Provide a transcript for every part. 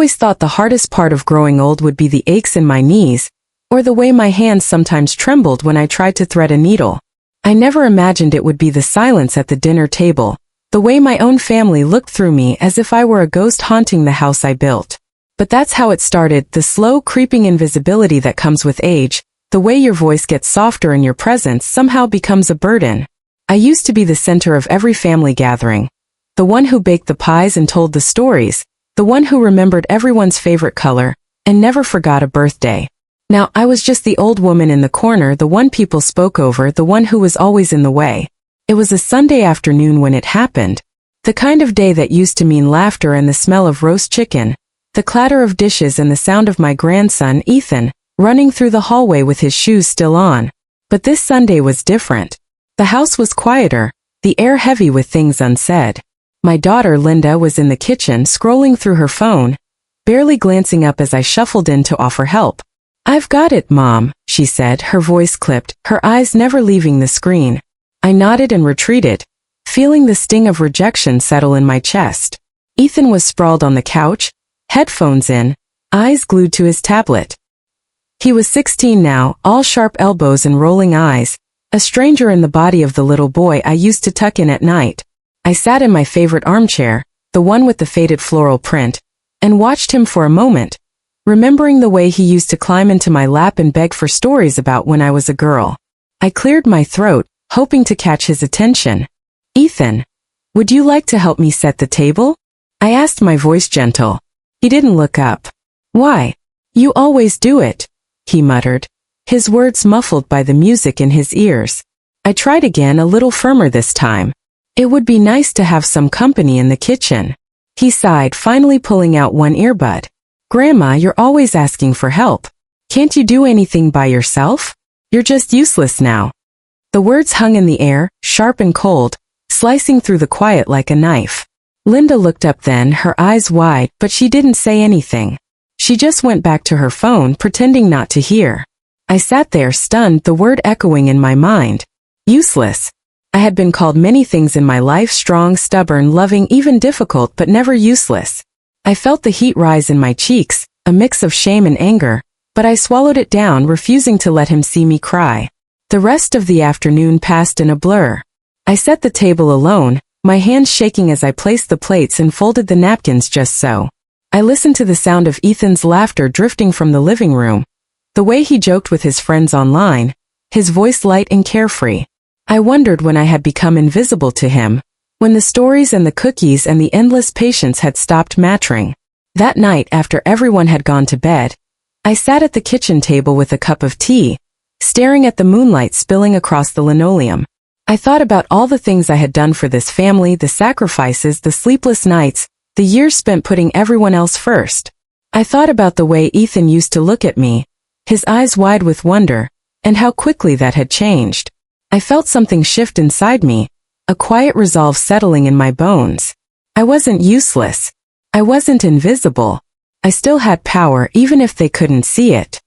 always thought the hardest part of growing old would be the aches in my knees, or the way my hands sometimes trembled when I tried to thread a needle. I never imagined it would be the silence at the dinner table, the way my own family looked through me as if I were a ghost haunting the house I built. But that's how it started, the slow, creeping invisibility that comes with age, the way your voice gets softer and your presence somehow becomes a burden. I used to be the center of every family gathering, the one who baked the pies and told the stories, the one who remembered everyone's favorite color, and never forgot a birthday. Now I was just the old woman in the corner, the one people spoke over, the one who was always in the way. It was a Sunday afternoon when it happened. The kind of day that used to mean laughter and the smell of roast chicken, the clatter of dishes and the sound of my grandson, Ethan, running through the hallway with his shoes still on. But this Sunday was different. The house was quieter, the air heavy with things unsaid. My daughter Linda was in the kitchen scrolling through her phone, barely glancing up as I shuffled in to offer help. "I've got it, Mom," she said, her voice clipped, her eyes never leaving the screen. I nodded and retreated, feeling the sting of rejection settle in my chest. Ethan was sprawled on the couch, headphones in, eyes glued to his tablet. He was 16 now, all sharp elbows and rolling eyes, a stranger in the body of the little boy I used to tuck in at night. I sat in my favorite armchair, the one with the faded floral print, and watched him for a moment, remembering the way he used to climb into my lap and beg for stories about when I was a girl. I cleared my throat, hoping to catch his attention. "Ethan, would you like to help me set the table?" I asked, my voice gentle. He didn't look up. "Why? You always do it," he muttered, his words muffled by the music in his ears. I tried again, a little firmer this time. "It would be nice to have some company in the kitchen." He sighed, finally pulling out one earbud. "Grandma, you're always asking for help. Can't you do anything by yourself? You're just useless now." The words hung in the air, sharp and cold, slicing through the quiet like a knife. Linda looked up then, her eyes wide, but she didn't say anything. She just went back to her phone, pretending not to hear. I sat there, stunned, the word echoing in my mind. Useless. I had been called many things in my life: strong, stubborn, loving, even difficult, but never useless. I felt the heat rise in my cheeks, a mix of shame and anger, but I swallowed it down, refusing to let him see me cry. The rest of the afternoon passed in a blur. I set the table alone, my hands shaking as I placed the plates and folded the napkins just so. I listened to the sound of Ethan's laughter drifting from the living room, the way he joked with his friends online, his voice light and carefree. I wondered when I had become invisible to him, when the stories and the cookies and the endless patience had stopped mattering. That night, after everyone had gone to bed, I sat at the kitchen table with a cup of tea, staring at the moonlight spilling across the linoleum. I thought about all the things I had done for this family, the sacrifices, the sleepless nights, the years spent putting everyone else first. I thought about the way Ethan used to look at me, his eyes wide with wonder, and how quickly that had changed. I felt something shift inside me, a quiet resolve settling in my bones. I wasn't useless. I wasn't invisible. I still had power, even if they couldn't see it.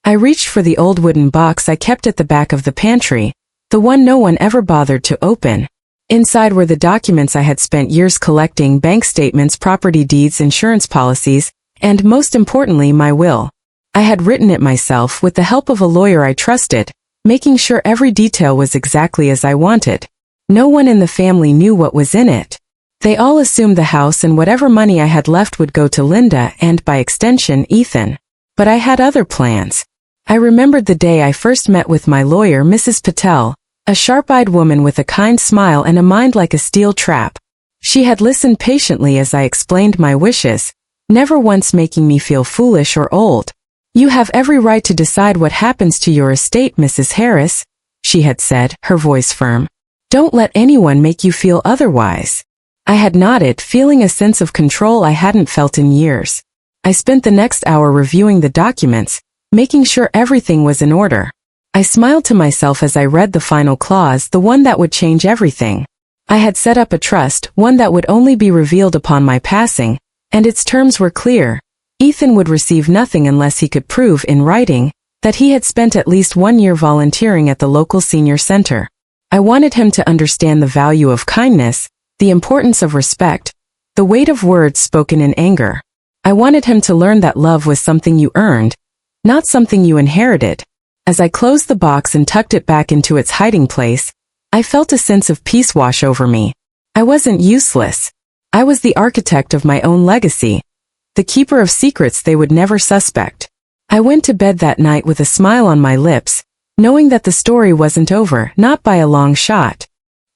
I reached for the old wooden box I kept at the back of the pantry, the one no one ever bothered to open. Inside were the documents I had spent years collecting: bank statements, property deeds, insurance policies, and most importantly, my will. I had written it myself with the help of a lawyer I trusted, making sure every detail was exactly as I wanted. No one in the family knew what was in it. They all assumed the house and whatever money I had left would go to Linda and, by extension, Ethan. But I had other plans. I remembered the day I first met with my lawyer, Mrs. Patel, a sharp-eyed woman with a kind smile and a mind like a steel trap. She had listened patiently as I explained my wishes, never once making me feel foolish or old. "You have every right to decide what happens to your estate, Mrs. Harris," she had said, her voice firm. "Don't let anyone make you feel otherwise." I had nodded, feeling a sense of control I hadn't felt in years. I spent the next hour reviewing the documents, making sure everything was in order. I smiled to myself as I read the final clause, the one that would change everything. I had set up a trust, one that would only be revealed upon my passing, and its terms were clear. Ethan would receive nothing unless he could prove in writing that he had spent at least 1 year volunteering at the local senior center. I wanted him to understand the value of kindness, the importance of respect, the weight of words spoken in anger. I wanted him to learn that love was something you earned, not something you inherited. As I closed the box and tucked it back into its hiding place, I felt a sense of peace wash over me. I wasn't useless. I was the architect of my own legacy, the keeper of secrets they would never suspect. I went to bed that night with a smile on my lips, knowing that the story wasn't over, not by a long shot.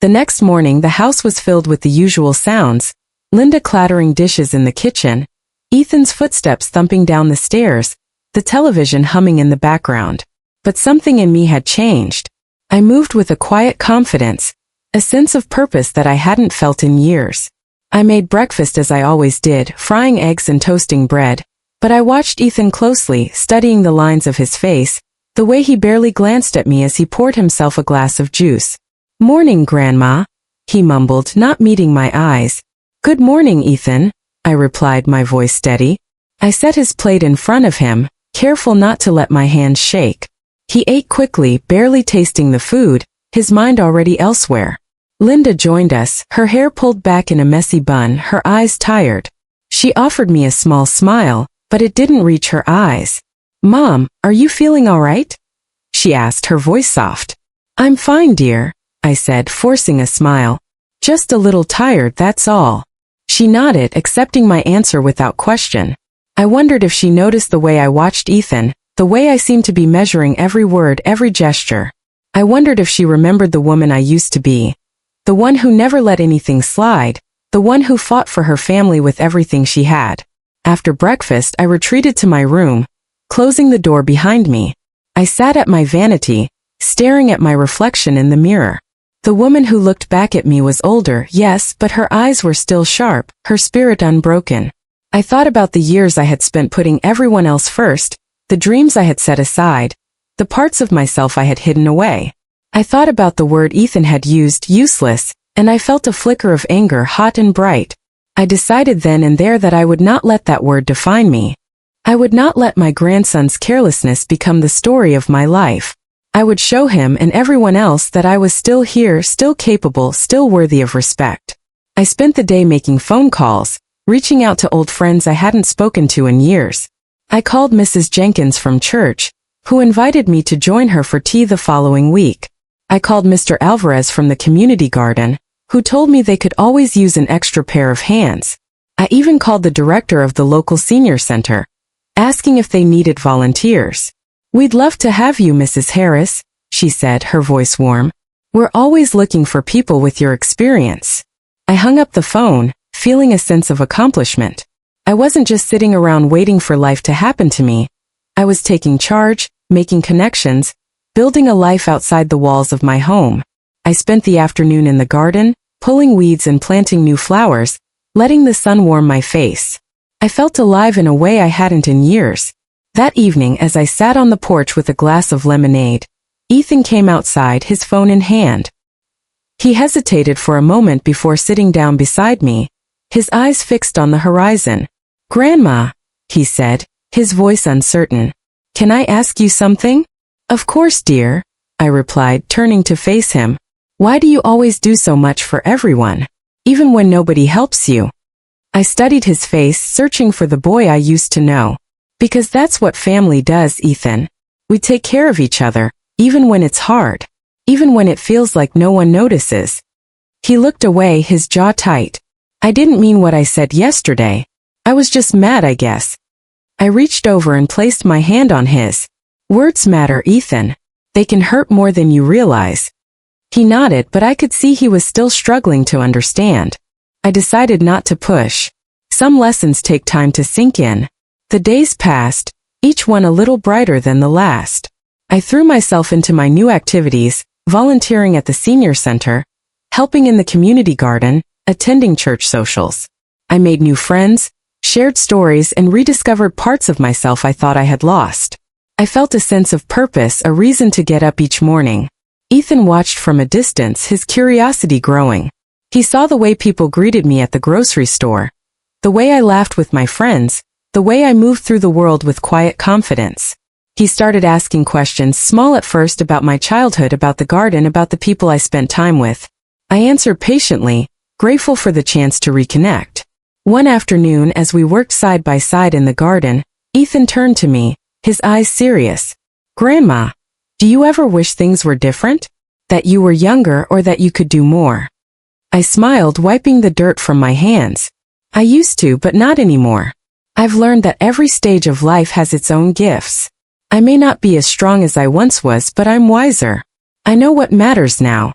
The next morning the house was filled with the usual sounds, Linda clattering dishes in the kitchen, Ethan's footsteps thumping down the stairs, the television humming in the background. But something in me had changed. I moved with a quiet confidence, a sense of purpose that I hadn't felt in years. I made breakfast as I always did, frying eggs and toasting bread, but I watched Ethan closely, studying the lines of his face, the way he barely glanced at me as he poured himself a glass of juice. "Morning, Grandma," he mumbled, not meeting my eyes. "Good morning, Ethan," I replied, my voice steady. I set his plate in front of him, careful not to let my hands shake. He ate quickly, barely tasting the food, his mind already elsewhere. Linda joined us, her hair pulled back in a messy bun, her eyes tired. She offered me a small smile, but it didn't reach her eyes. "Mom, are you feeling all right?" she asked, her voice soft. "I'm fine, dear," I said, forcing a smile. "Just a little tired, that's all." She nodded, accepting my answer without question. I wondered if she noticed the way I watched Ethan, the way I seemed to be measuring every word, every gesture. I wondered if she remembered the woman I used to be. The one who never let anything slide, the one who fought for her family with everything she had. After breakfast, I retreated to my room, closing the door behind me. I sat at my vanity, staring at my reflection in the mirror. The woman who looked back at me was older, yes, but her eyes were still sharp, her spirit unbroken. I thought about the years I had spent putting everyone else first, the dreams I had set aside, the parts of myself I had hidden away. I thought about the word Ethan had used, useless, and I felt a flicker of anger, hot and bright. I decided then and there that I would not let that word define me. I would not let my grandson's carelessness become the story of my life. I would show him and everyone else that I was still here, still capable, still worthy of respect. I spent the day making phone calls, reaching out to old friends I hadn't spoken to in years. I called Mrs. Jenkins from church, who invited me to join her for tea the following week. I called Mr. Alvarez from the community garden, who told me they could always use an extra pair of hands. I even called the director of the local senior center, asking if they needed volunteers. "We'd love to have you, Mrs. Harris," she said, her voice warm. "We're always looking for people with your experience." I hung up the phone, feeling a sense of accomplishment. I wasn't just sitting around waiting for life to happen to me. I was taking charge, making connections, building a life outside the walls of my home. I spent the afternoon in the garden, pulling weeds and planting new flowers, letting the sun warm my face. I felt alive in a way I hadn't in years. That evening, as I sat on the porch with a glass of lemonade, Ethan came outside, his phone in hand. He hesitated for a moment before sitting down beside me, his eyes fixed on the horizon. "Grandma," he said, his voice uncertain. "Can I ask you something?" "Of course, dear," I replied, turning to face him. "Why do you always do so much for everyone, even when nobody helps you?" I studied his face, searching for the boy I used to know. "Because that's what family does, Ethan. We take care of each other, even when it's hard, even when it feels like no one notices." He looked away, his jaw tight. "I didn't mean what I said yesterday. I was just mad, I guess." I reached over and placed my hand on his. "Words matter, Ethan. They can hurt more than you realize." He nodded, but I could see he was still struggling to understand. I decided not to push. Some lessons take time to sink in. The days passed, each one a little brighter than the last. I threw myself into my new activities, volunteering at the senior center, helping in the community garden, attending church socials. I made new friends, shared stories, and rediscovered parts of myself I thought I had lost. I felt a sense of purpose, a reason to get up each morning. Ethan watched from a distance, his curiosity growing. He saw the way people greeted me at the grocery store, the way I laughed with my friends, the way I moved through the world with quiet confidence. He started asking questions, small at first, about my childhood, about the garden, about the people I spent time with. I answered patiently, grateful for the chance to reconnect. One afternoon as we worked side by side in the garden, Ethan turned to me, his eyes serious. "Grandma, do you ever wish things were different? That you were younger or that you could do more?" I smiled, wiping the dirt from my hands. "I used to, but not anymore. I've learned that every stage of life has its own gifts. I may not be as strong as I once was, but I'm wiser. I know what matters now."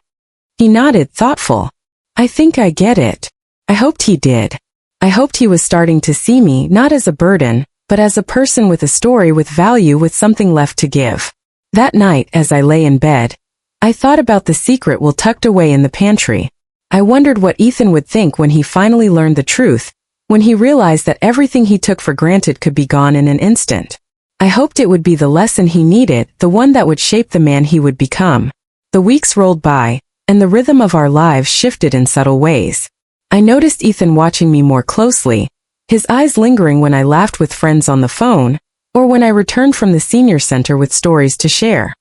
He nodded, thoughtful. "I think I get it." I hoped he did. I hoped he was starting to see me not as a burden, but as a person with a story, with value, with something left to give. That night, as I lay in bed, I thought about the secret well tucked away in the pantry. I wondered what Ethan would think when he finally learned the truth, when he realized that everything he took for granted could be gone in an instant. I hoped it would be the lesson he needed, the one that would shape the man he would become. The weeks rolled by, and the rhythm of our lives shifted in subtle ways. I noticed Ethan watching me more closely, his eyes lingering when I laughed with friends on the phone, or when I returned from the senior center with stories to share.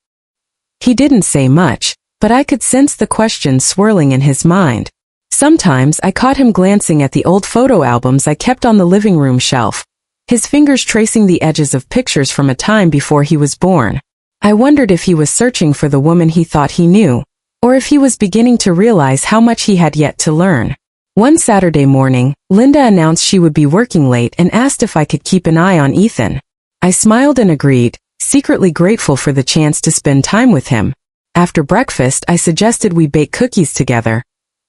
He didn't say much, but I could sense the questions swirling in his mind. Sometimes I caught him glancing at the old photo albums I kept on the living room shelf, his fingers tracing the edges of pictures from a time before he was born. I wondered if he was searching for the woman he thought he knew, or if he was beginning to realize how much he had yet to learn. One Saturday morning, Linda announced she would be working late and asked if I could keep an eye on Ethan. I smiled and agreed, secretly grateful for the chance to spend time with him. After breakfast, I suggested we bake cookies together,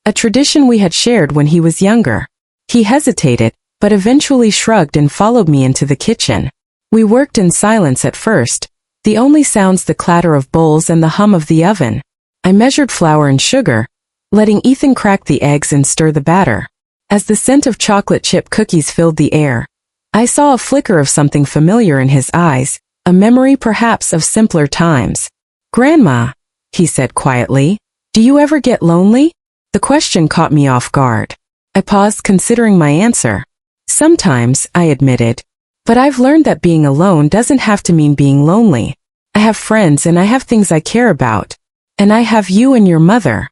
a tradition we had shared when he was younger. He hesitated, but eventually shrugged and followed me into the kitchen. We worked in silence at first, the only sounds the clatter of bowls and the hum of the oven. I measured flour and sugar, letting Ethan crack the eggs and stir the batter. As the scent of chocolate chip cookies filled the air, I saw a flicker of something familiar in his eyes, a memory perhaps of simpler times. "Grandma," he said quietly, "do you ever get lonely?" The question caught me off guard. I paused, considering my answer. "Sometimes," I admitted, "but I've learned that being alone doesn't have to mean being lonely. I have friends and I have things I care about. And I have you and your mother."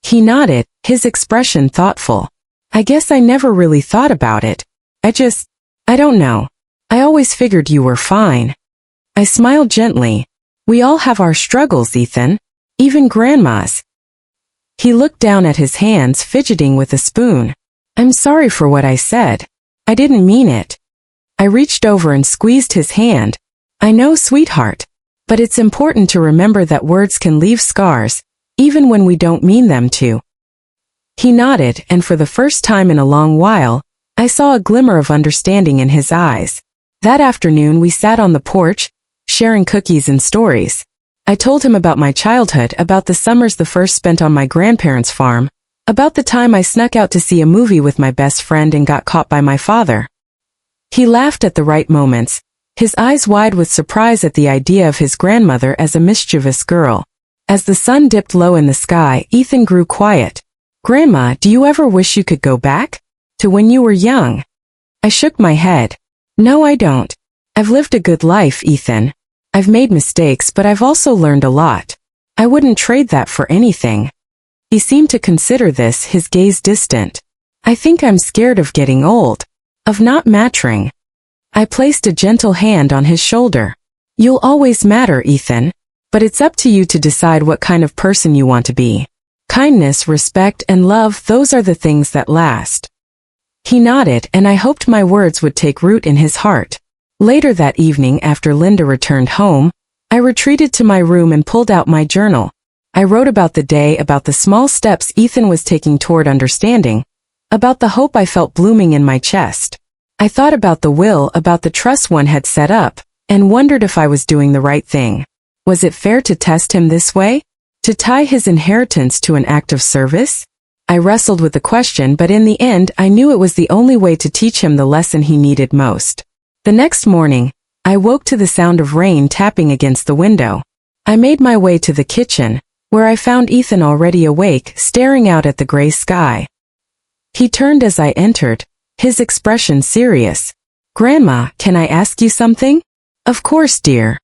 He nodded, his expression thoughtful. "I guess I never really thought about it. I don't know. I always figured you were fine." I smiled gently. "We all have our struggles, Ethan. Even grandma's." He looked down at his hands, fidgeting with a spoon. "I'm sorry for what I said. I didn't mean it." I reached over and squeezed his hand. "I know, sweetheart. But it's important to remember that words can leave scars, even when we don't mean them to." He nodded, and for the first time in a long while, I saw a glimmer of understanding in his eyes. That afternoon we sat on the porch, sharing cookies and stories. I told him about my childhood, about the summers the first spent on my grandparents' farm, about the time I snuck out to see a movie with my best friend and got caught by my father. He laughed at the right moments, his eyes wide with surprise at the idea of his grandmother as a mischievous girl. As the sun dipped low in the sky, Ethan grew quiet. "Grandma, do you ever wish you could go back? To when you were young?" I shook my head. "No, I don't. I've lived a good life, Ethan. I've made mistakes, but I've also learned a lot. I wouldn't trade that for anything." He seemed to consider this, his gaze distant. "I think I'm scared of getting old. Of not mattering." I placed a gentle hand on his shoulder. "You'll always matter, Ethan. But it's up to you to decide what kind of person you want to be. Kindness, respect, and love, those are the things that last." He nodded, and I hoped my words would take root in his heart. Later that evening, after Linda returned home, I retreated to my room and pulled out my journal. I wrote about the day, about the small steps Ethan was taking toward understanding, about the hope I felt blooming in my chest. I thought about the will, about the trust one had set up, and wondered if I was doing the right thing. Was it fair to test him this way? To tie his inheritance to an act of service? I wrestled with the question, but in the end I knew it was the only way to teach him the lesson he needed most. The next morning, I woke to the sound of rain tapping against the window. I made my way to the kitchen, where I found Ethan already awake, staring out at the gray sky. He turned as I entered, his expression serious. "Grandma, can I ask you something?" "Of course, dear.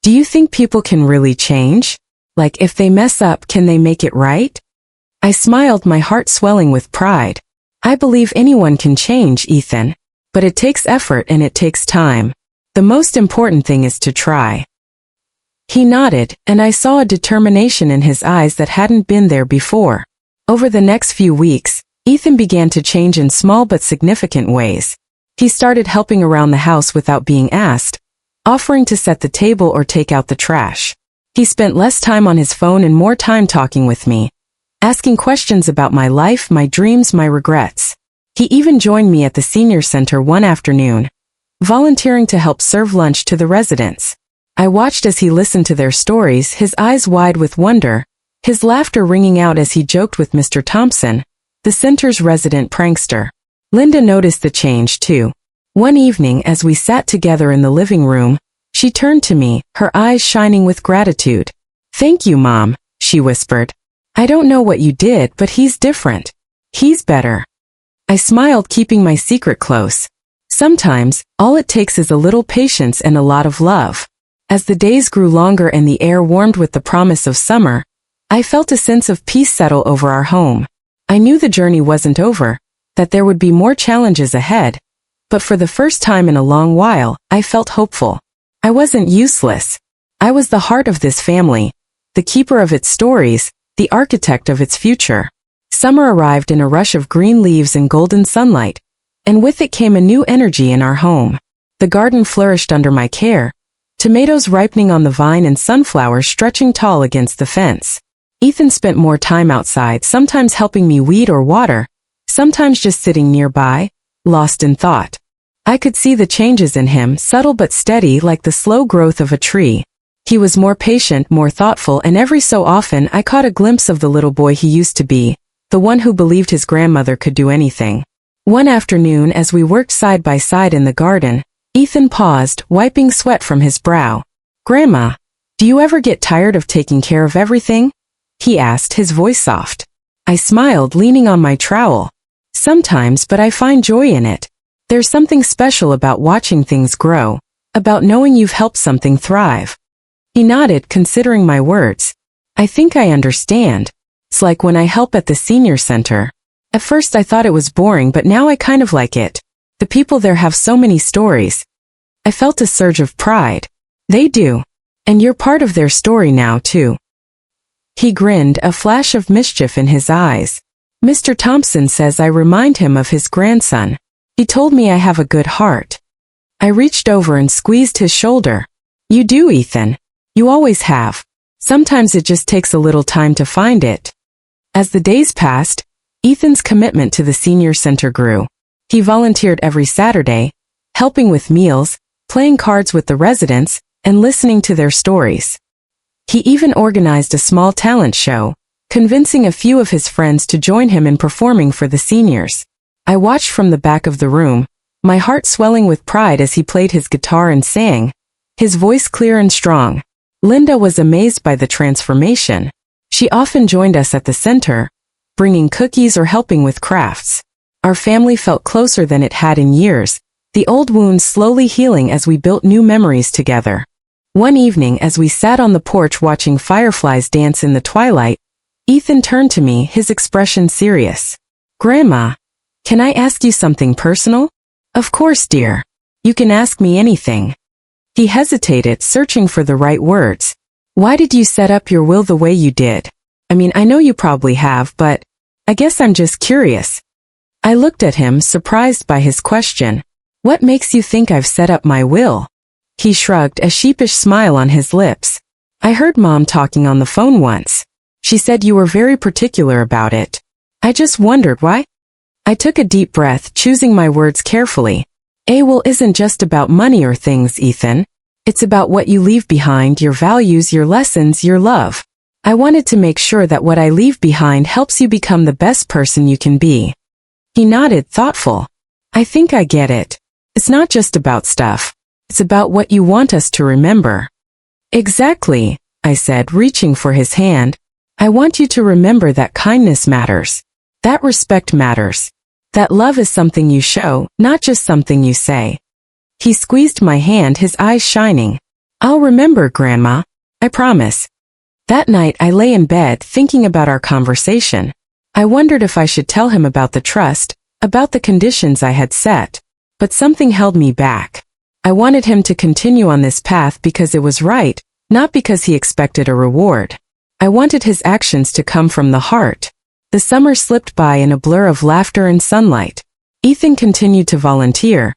Do you think people can really change? Like, if they mess up, can they make it right?" I smiled, my heart swelling with pride. I believe anyone can change, Ethan. But it takes effort and it takes time. The most important thing is to try. He nodded, and I saw a determination in his eyes that hadn't been there before. Over the next few weeks, Ethan began to change in small but significant ways. He started helping around the house without being asked, offering to set the table or take out the trash. He spent less time on his phone and more time talking with me, asking questions about my life, my dreams, my regrets. He even joined me at the senior center one afternoon, volunteering to help serve lunch to the residents. I watched as he listened to their stories, his eyes wide with wonder, his laughter ringing out as he joked with Mr. Thompson, the center's resident prankster. Linda noticed the change too. One evening as we sat together in the living room, she turned to me, her eyes shining with gratitude. "Thank you, Mom," she whispered. "I don't know what you did, but he's different. He's better." I smiled, keeping my secret close. Sometimes, all it takes is a little patience and a lot of love. As the days grew longer and the air warmed with the promise of summer, I felt a sense of peace settle over our home. I knew the journey wasn't over, that there would be more challenges ahead, but for the first time in a long while, I felt hopeful. I wasn't useless. I was the heart of this family, the keeper of its stories, the architect of its future. Summer arrived in a rush of green leaves and golden sunlight, and with it came a new energy in our home. The garden flourished under my care, tomatoes ripening on the vine and sunflowers stretching tall against the fence. Ethan spent more time outside, sometimes helping me weed or water, sometimes just sitting nearby, lost in thought. I could see the changes in him, subtle but steady like the slow growth of a tree. He was more patient, more thoughtful, and every so often I caught a glimpse of the little boy he used to be, the one who believed his grandmother could do anything. One afternoon as we worked side by side in the garden, Ethan paused, wiping sweat from his brow. "Grandma, do you ever get tired of taking care of everything?" he asked, his voice soft. I smiled, leaning on my trowel. "Sometimes, but I find joy in it. There's something special about watching things grow, about knowing you've helped something thrive." He nodded, considering my words. "I think I understand. It's like when I help at the senior center. At first I thought it was boring, but now I kind of like it. The people there have so many stories." I felt a surge of pride. "They do. And you're part of their story now, too." He grinned, a flash of mischief in his eyes. "Mr. Thompson says I remind him of his grandson. He told me I have a good heart." I reached over and squeezed his shoulder. "You do, Ethan. You always have. Sometimes it just takes a little time to find it." As the days passed, Ethan's commitment to the senior center grew. He volunteered every Saturday, helping with meals, playing cards with the residents, and listening to their stories. He even organized a small talent show, convincing a few of his friends to join him in performing for the seniors. I watched from the back of the room, my heart swelling with pride as he played his guitar and sang, his voice clear and strong. Linda was amazed by the transformation. She often joined us at the center, bringing cookies or helping with crafts. Our family felt closer than it had in years, the old wounds slowly healing as we built new memories together. One evening as we sat on the porch watching fireflies dance in the twilight, Ethan turned to me, his expression serious. "Grandma, can I ask you something personal?" "Of course, dear. You can ask me anything." He hesitated, searching for the right words. "Why did you set up your will the way you did? I mean, I know you probably have, but I guess I'm just curious." I looked at him, surprised by his question. "What makes you think I've set up my will?" He shrugged, a sheepish smile on his lips. "I heard Mom talking on the phone once. She said you were very particular about it. I just wondered why." I took a deep breath, choosing my words carefully. "A will isn't just about money or things, Ethan. It's about what you leave behind, your values, your lessons, your love. I wanted to make sure that what I leave behind helps you become the best person you can be." He nodded, thoughtful. "I think I get it. It's not just about stuff. It's about what you want us to remember." "Exactly," I said, reaching for his hand. "I want you to remember that kindness matters. That respect matters. That love is something you show, not just something you say." He squeezed my hand, his eyes shining. "I'll remember, Grandma. I promise." That night I lay in bed thinking about our conversation. I wondered if I should tell him about the trust, about the conditions I had set. But something held me back. I wanted him to continue on this path because it was right, not because he expected a reward. I wanted his actions to come from the heart. The summer slipped by in a blur of laughter and sunlight. Ethan continued to volunteer,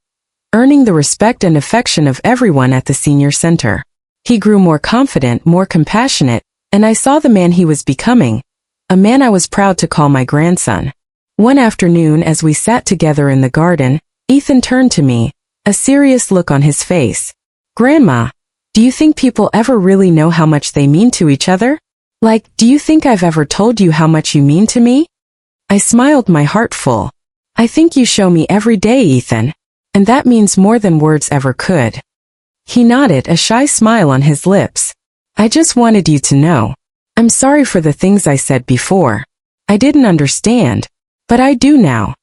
earning the respect and affection of everyone at the senior center. He grew more confident, more compassionate, and I saw the man he was becoming, a man I was proud to call my grandson. One afternoon as we sat together in the garden, Ethan turned to me, a serious look on his face. "Grandma, do you think people ever really know how much they mean to each other? Like, do you think I've ever told you how much you mean to me?" I smiled, my heart full. "I think you show me every day, Ethan. And that means more than words ever could." He nodded, a shy smile on his lips. "I just wanted you to know. I'm sorry for the things I said before. I didn't understand. But I do now."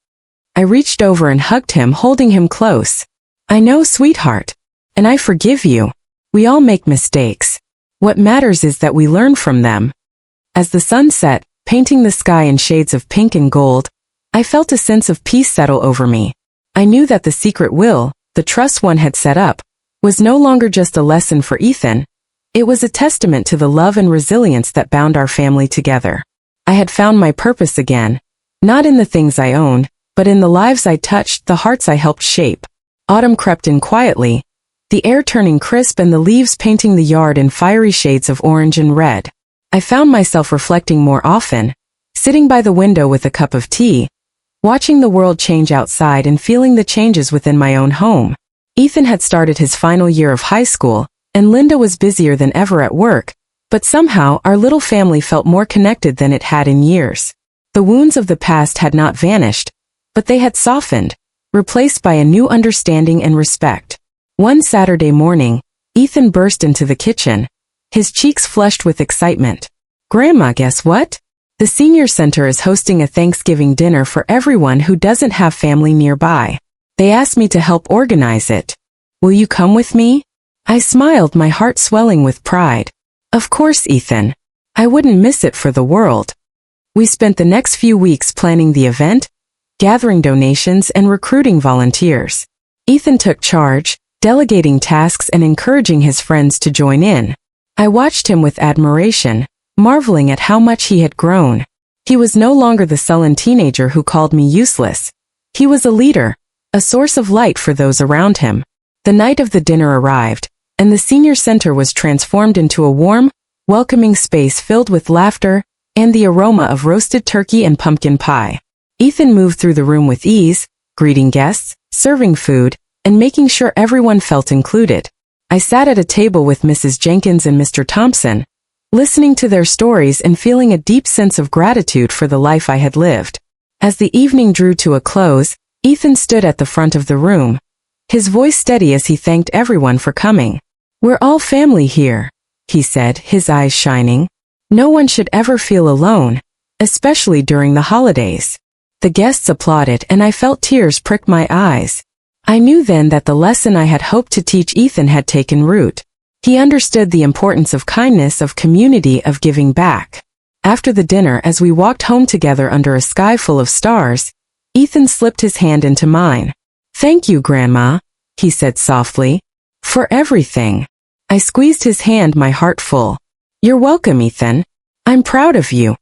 I reached over and hugged him, holding him close. "I know, sweetheart. And I forgive you. We all make mistakes. What matters is that we learn from them." As the sun set, painting the sky in shades of pink and gold, I felt a sense of peace settle over me. I knew that the secret will, the trust one had set up, was no longer just a lesson for Ethan. It was a testament to the love and resilience that bound our family together. I had found my purpose again, not in the things I owned, but in the lives I touched, the hearts I helped shape. Autumn crept in quietly, the air turning crisp and the leaves painting the yard in fiery shades of orange and red. I found myself reflecting more often, sitting by the window with a cup of tea, watching the world change outside and feeling the changes within my own home. Ethan had started his final year of high school, and Linda was busier than ever at work, but somehow our little family felt more connected than it had in years. The wounds of the past had not vanished, but they had softened, replaced by a new understanding and respect. One Saturday morning, Ethan burst into the kitchen, his cheeks flushed with excitement. "Grandma, guess what? The senior center is hosting a Thanksgiving dinner for everyone who doesn't have family nearby. They asked me to help organize it. Will you come with me?" I smiled, my heart swelling with pride. "Of course, Ethan. I wouldn't miss it for the world." We spent the next few weeks planning the event, gathering donations and recruiting volunteers. Ethan took charge, delegating tasks and encouraging his friends to join in. I watched him with admiration, marveling at how much he had grown. He was no longer the sullen teenager who called me useless. He was a leader, a source of light for those around him. The night of the dinner arrived, and the senior center was transformed into a warm, welcoming space filled with laughter and the aroma of roasted turkey and pumpkin pie. Ethan moved through the room with ease, greeting guests, serving food, and making sure everyone felt included. I sat at a table with Mrs. Jenkins and Mr. Thompson, listening to their stories and feeling a deep sense of gratitude for the life I had lived. As the evening drew to a close, Ethan stood at the front of the room, his voice steady as he thanked everyone for coming. "We're all family here," he said, his eyes shining. "No one should ever feel alone, especially during the holidays." The guests applauded and I felt tears prick my eyes. I knew then that the lesson I had hoped to teach Ethan had taken root. He understood the importance of kindness, of community, of giving back. After the dinner, as we walked home together under a sky full of stars, Ethan slipped his hand into mine. "Thank you, Grandma," he said softly, "for everything." I squeezed his hand, my heart full. "You're welcome, Ethan. I'm proud of you."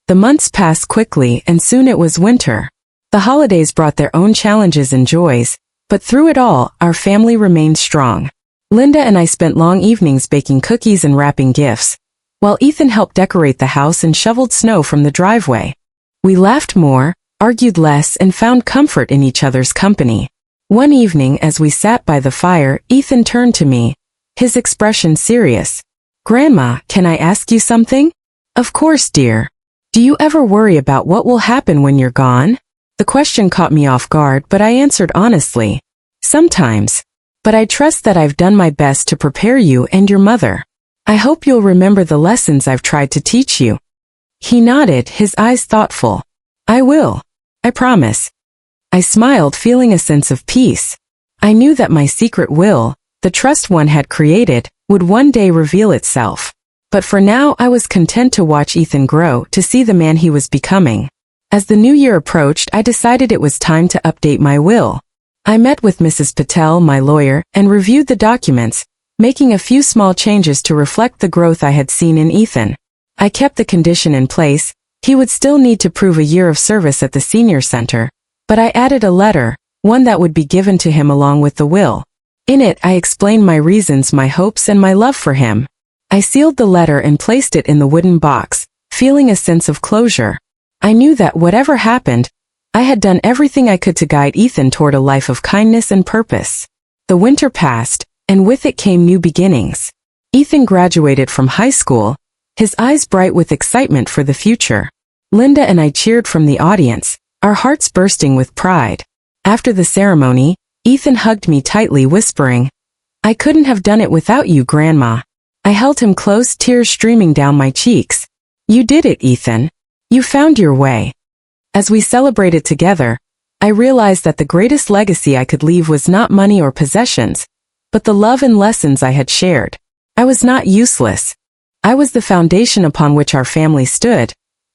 The months passed quickly and soon it was winter. The holidays brought their own challenges and joys, but through it all, our family remained strong. Linda and I spent long evenings baking cookies and wrapping gifts, while Ethan helped decorate the house and shoveled snow from the driveway. We laughed more, argued less, and found comfort in each other's company. One evening as we sat by the fire, Ethan turned to me, his expression serious. "Grandma, can I ask you something?" "Of course, dear. Do you ever worry about what will happen when you're gone?" The question caught me off guard, but I answered honestly. "Sometimes. But I trust that I've done my best to prepare you and your mother. I hope you'll remember the lessons I've tried to teach you." He nodded, his eyes thoughtful. "I will. I promise." I smiled, feeling a sense of peace. I knew that my secret will, the trust one had created, would one day reveal itself. But for now I was content to watch Ethan grow, to see the man he was becoming. As the new year approached, I decided it was time to update my will. I met with Mrs. Patel, my lawyer, and reviewed the documents, making a few small changes to reflect the growth I had seen in Ethan. I kept the condition in place. He would still need to prove a year of service at the senior center, but I added a letter, one that would be given to him along with the will. In it, I explained my reasons, my hopes, and my love for him. I sealed the letter and placed it in the wooden box, feeling a sense of closure. I knew that whatever happened, I had done everything I could to guide Ethan toward a life of kindness and purpose. The winter passed, and with it came new beginnings. Ethan graduated from high school, his eyes bright with excitement for the future. Linda and I cheered from the audience, our hearts bursting with pride. After the ceremony, Ethan hugged me tightly, whispering, "I couldn't have done it without you, Grandma." I held him close, tears streaming down my cheeks. "You did it, Ethan. You found your way." As we celebrated together, I realized that the greatest legacy I could leave was not money or possessions, but the love and lessons I had shared. I was not useless. I was the foundation upon which our family stood,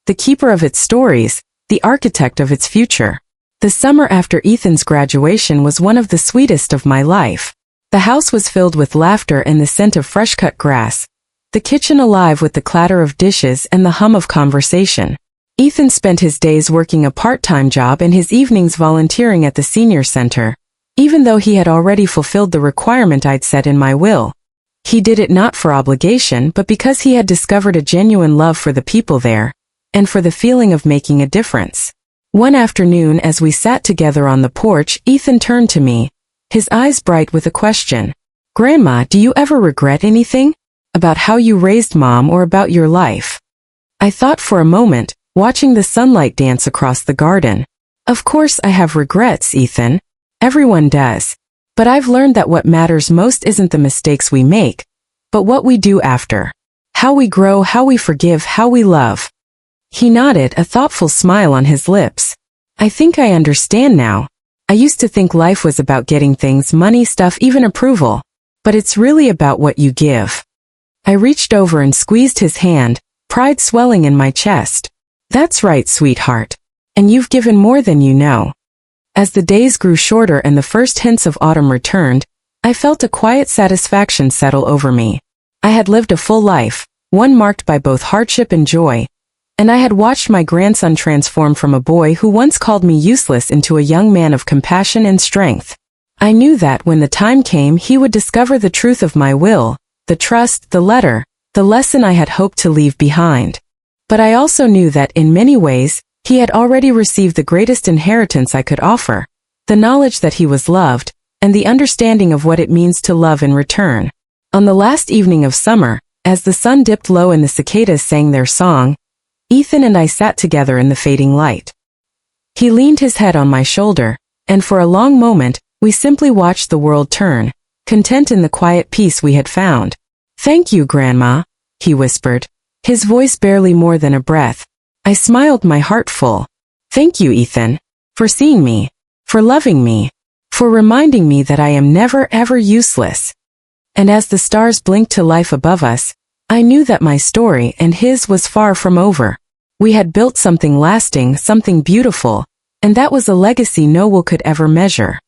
the keeper of its stories, the architect of its future. The summer after Ethan's graduation was one of the sweetest of my life. The house was filled with laughter and the scent of fresh-cut grass, the kitchen alive with the clatter of dishes and the hum of conversation. Ethan spent his days working a part-time job and his evenings volunteering at the senior center, even though he had already fulfilled the requirement I'd set in my will. He did it not for obligation but because he had discovered a genuine love for the people there, and for the feeling of making a difference. One afternoon as we sat together on the porch, Ethan turned to me, his eyes bright with a question. "Grandma, do you ever regret anything? About how you raised Mom or about your life?" I thought for a moment, watching the sunlight dance across the garden. "Of course I have regrets, Ethan. Everyone does. But I've learned that what matters most isn't the mistakes we make, but what we do after. How we grow, how we forgive, how we love." He nodded, a thoughtful smile on his lips. "I think I understand now. I used to think life was about getting things, money, stuff, even approval. But it's really about what you give." I reached over and squeezed his hand, pride swelling in my chest. "That's right, sweetheart. And you've given more than you know." As the days grew shorter and the first hints of autumn returned, I felt a quiet satisfaction settle over me. I had lived a full life, one marked by both hardship and joy, and I had watched my grandson transform from a boy who once called me useless into a young man of compassion and strength. I knew that when the time came he would discover the truth of my will, the trust, the letter, the lesson I had hoped to leave behind. But I also knew that in many ways, he had already received the greatest inheritance I could offer, the knowledge that he was loved, and the understanding of what it means to love in return. On the last evening of summer, as the sun dipped low and the cicadas sang their song, Ethan and I sat together in the fading light. He leaned his head on my shoulder, and for a long moment, we simply watched the world turn, content in the quiet peace we had found. "Thank you, Grandma," he whispered, his voice barely more than a breath. I smiled, my heart full. "Thank you, Ethan, for seeing me, for loving me, for reminding me that I am never ever useless." And as the stars blinked to life above us, I knew that my story and his was far from over. We had built something lasting, something beautiful, and that was a legacy no one could ever measure.